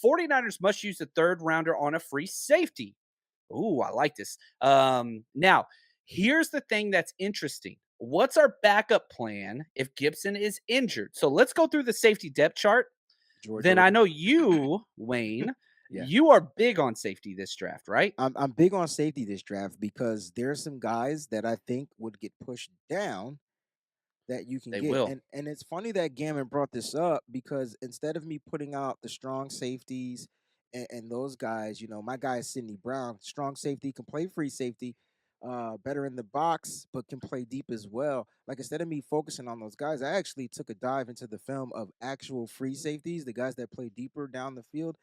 49ers must use the third rounder on a free safety. Ooh, I like this. Now, here's the thing that's interesting. What's our backup plan if Gibson is injured? So let's go through the safety depth chart. George Then I Odom. know you, Wayne, Yeah. you are big on safety this draft, right? I'm big on safety this draft because there are some guys that I think would get pushed down that you can They get. will. And it's funny that Gammon brought this up because instead of me putting out the strong safeties and those guys, my guy is Sidney Brown, strong safety, can play free safety, better in the box, but can play deep as well. Like instead of me focusing on those guys, I actually took a dive into the film of actual free safeties, the guys that play deeper down the field.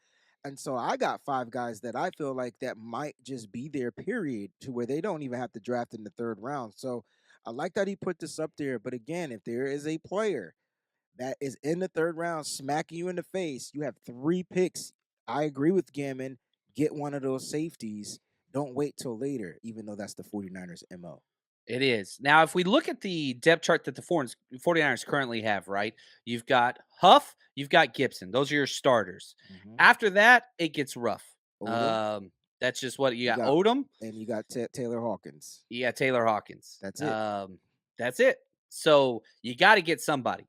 And so I got five guys that I feel like that might just be there, period, to where they don't even have to draft in the third round. So I like that he put this up there. But again, if there is a player that is in the third round smacking you in the face, you have three picks. I agree with Gammon. Get one of those safeties. Don't wait till later, even though that's the 49ers' MO. It is. Now, if we look at the depth chart that the 49ers currently have, right? You've got Huff, you've got Gibson. Those are your starters. Mm-hmm. After that, it gets rough. Odom, Um, that's just what you you got. got, Odom, and you got Taylor Hawkins. you got Taylor Hawkins. That's it. That's it. So you got to get somebody.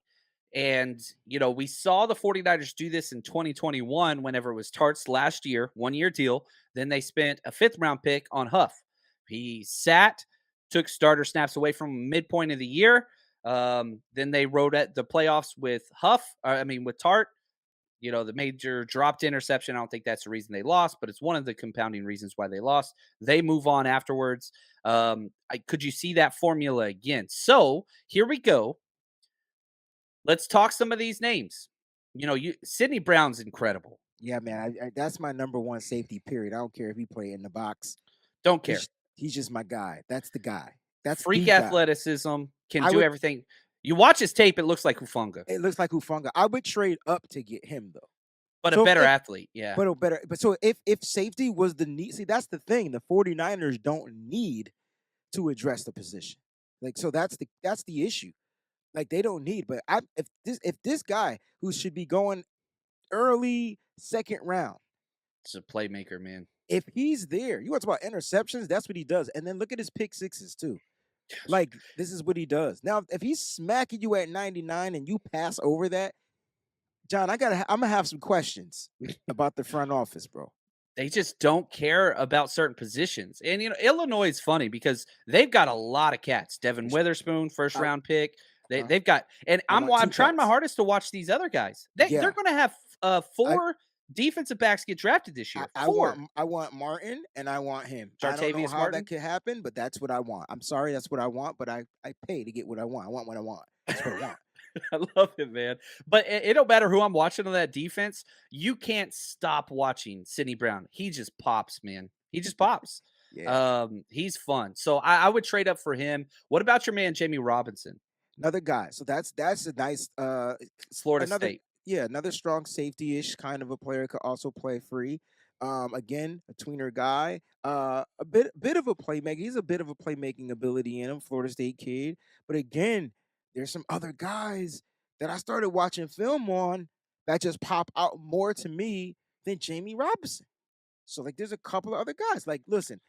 And, we saw the 49ers do this in 2021 whenever it was Tart's last year, 1 year deal. Then they spent a fifth round pick on Huff. He sat, took starter snaps away from midpoint of the year. Then they rode at the playoffs with with Tart. The major dropped interception. I don't think that's the reason they lost, but it's one of the compounding reasons why they lost. They move on afterwards. Could you see that formula again? So here we go. Let's talk some of these names. Sidney Brown's incredible. Yeah, man. That's my number one safety. Period. I don't care if he play in the box. Don't care. He's just my guy. That's the guy. That's Freak the guy. athleticism, can I do would. everything. You watch his tape, it looks like Hufunga, It looks like Hufanga. I would trade up to get him though. but a So better if athlete. Yeah. but a better but so if safety was the need, see that's the thing. The 49ers don't need to address the position. Like so that's the issue. Like they don't need, but I if this guy who should be going early second round, It's a playmaker, man. if he's there, you want to talk about interceptions, that's what he does. And then look at his pick sixes too. Like this is what he does. Now, if he's smacking you at 99 and you pass over that, John, I'm gonna have some questions about the front office, bro. They just don't care about certain positions. And, Illinois is funny because they've got a lot of cats. Devin Witherspoon, first I, round pick. uh, They've got, and I want I'm two trying my cats. hardest to watch these other guys. They're Yeah, going to have I, four defensive backs get drafted this I, year. I Four. want I want Martin and I want him. I don't know Jartavius how that Martin. could happen, but that's what I want. I'm sorry, that's what I want, but I pay to get what I want. I want what I want. That's what I want. I love it, man. But it don't matter who I'm watching on that defense. You can't stop watching Sidney Brown. He just pops, man. He just pops. Yeah. He's fun. So I would trade up for him. What about your man Jamie Robinson, Another guy. So that's a nice Florida another State? yeah, another strong safety-ish kind of a player, could also play free. Again, a tweener guy. A bit of a playmaker. He's a bit of a playmaking ability in him, Florida State kid. But again, there's some other guys that I started watching film on that just pop out more to me than Jamie Robinson. So like there's a couple of other guys. Like listen,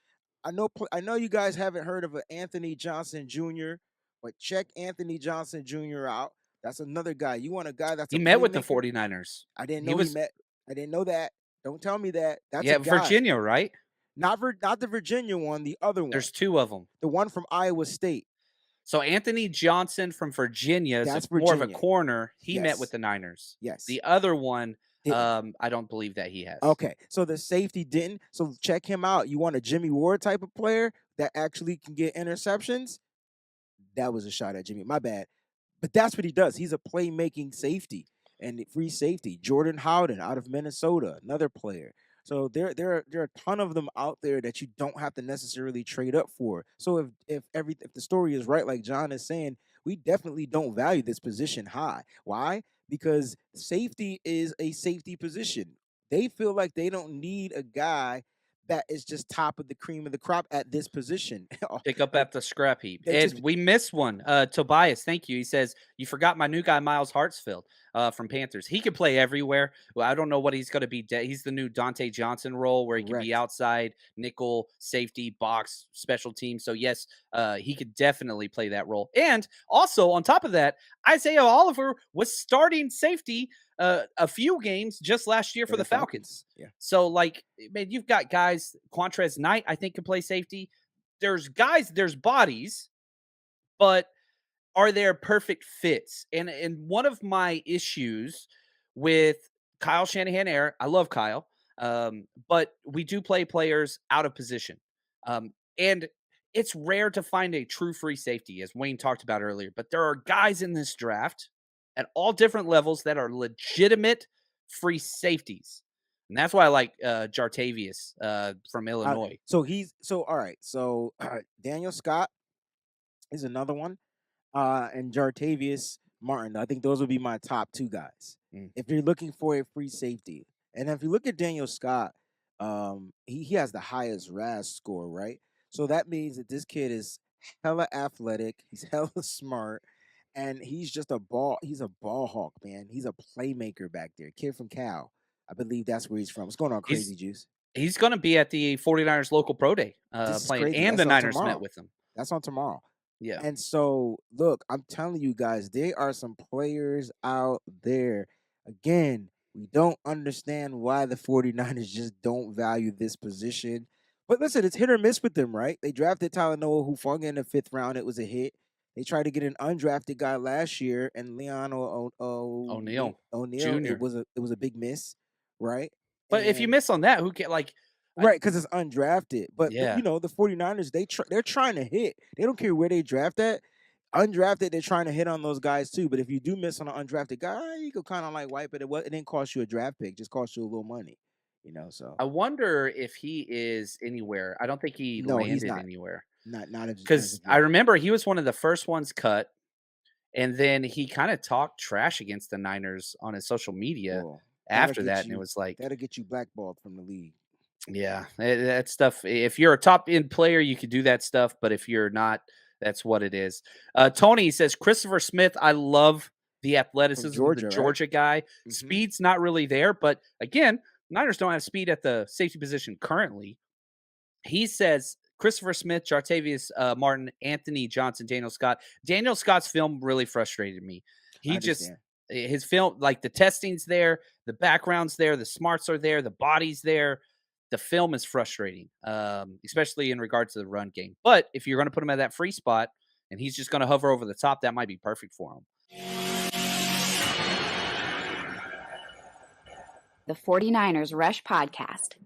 I know you guys haven't heard of a Anthony Johnson Jr., but check Anthony Johnson Jr. out. That's another guy. You want a guy that's He a met with the playmaker? 49ers. I didn't He know he was met. I didn't know that. Don't tell me that. That's a Yeah, guy. Virginia, right? Not the Virginia one, the other one. There's two of them. The one from Iowa State. So Anthony Johnson from Virginia is That's more of a Virginia. corner. He met with Yes. the Niners. Yes. The other one, Didn't. I don't believe that he has. Okay. So the safety didn't. So check him out. You want a Jimmy Ward type of player that actually can get interceptions? That was a shot at Jimmy. My bad. But that's what he does. He's a playmaking safety and free safety. Jordan Howden out of Minnesota, another player. So there are a ton of them out there that you don't have to necessarily trade up for. So if the story is right, like John is saying, we definitely don't value this position high. Why? Because safety is a safety position. They feel like they don't need a guy that is just top of the cream of the crop at this position. Pick up like at the scrap heap. they And just we missed one. Tobias, thank you. He says, you forgot my new guy, Miles Hartsfield. from Panthers. He could play everywhere. Well, I don't know what he's going to be. He's the new Dante Johnson role where he could be Correct. outside, nickel, safety, box, special team. So, yes, he could definitely play that role. And also, on top of that, Isaiah Oliver was starting safety a few games just last year For for the the Falcons. Falcons. Yeah. So, like, man, you've got guys, Quantrez Knight, I think, can play safety. There's guys, there's bodies, but are there perfect fits? And one of my issues with Kyle Shanahan era, I love Kyle, but we do play players out of position. And it's rare to find a true free safety, as Wayne talked about earlier. But there are guys in this draft at all different levels that are legitimate free safeties. And that's why I like Jartavius from Illinois. So all right. So Daniel Scott is another one. And Jartavius Martin. I think those would be my top two guys. Mm. If you're looking for a free safety, and if you look at Daniel Scott, he has the highest RAS score, right? So that means that this kid is hella athletic. He's hella smart, and he's just a ball. He's a ball hawk, man. He's a playmaker back there. Kid from Cal, I believe that's where he's from. What's going on, He's Crazy Juice? He's gonna be at the 49ers local pro day, This is playing, crazy. and That's the on Niners met tomorrow. with him. That's on tomorrow. Yeah. And so, look, I'm telling you guys, there are some players out there. Again, we don't understand why the 49ers just don't value this position. But listen, it's hit or miss with them, right? They drafted Tyler Noah Hufanga in the 5th round. It was a hit. They tried to get an undrafted guy last year, and Leon O'Neal O'Neal. It Jr. was a big miss, right? But if you And miss on that, who can like I right, because it's undrafted. But yeah. the 49ers, they're trying to hit. They don't care where they draft at. Undrafted, they're trying to hit on those guys too. But if you do miss on an undrafted guy, you could kind of like wipe it. It didn't cost you a draft pick, just cost you a little money. So I wonder if he is anywhere. I don't think he no, he's landed not. anywhere. Not as Because of I yet. remember he was one of the first ones cut, and then he kinda talked trash against the Niners on his social media Well, that'll after get that, and it you was like, that'll get you blackballed from the league. yeah, that stuff. If you're a top end player, you could do that stuff, but if you're not, that's what it is. Tony says Christopher Smith. I love the From athleticism of the Georgia, right? Georgia guy. Mm-hmm. Speed's not really there, but again, Niners don't have speed at the safety position currently. He says Christopher Smith, Jartavius Martin, Anthony Johnson, Daniel Scott. Daniel Scott's film really frustrated me. I He just understand. his film, like the testing's there, the background's there, the smarts are there, the body's there. The film is frustrating, especially in regards to the run game. But if you're going to put him at that free spot and he's just going to hover over the top, that might be perfect for him. The 49ers Rush Podcast.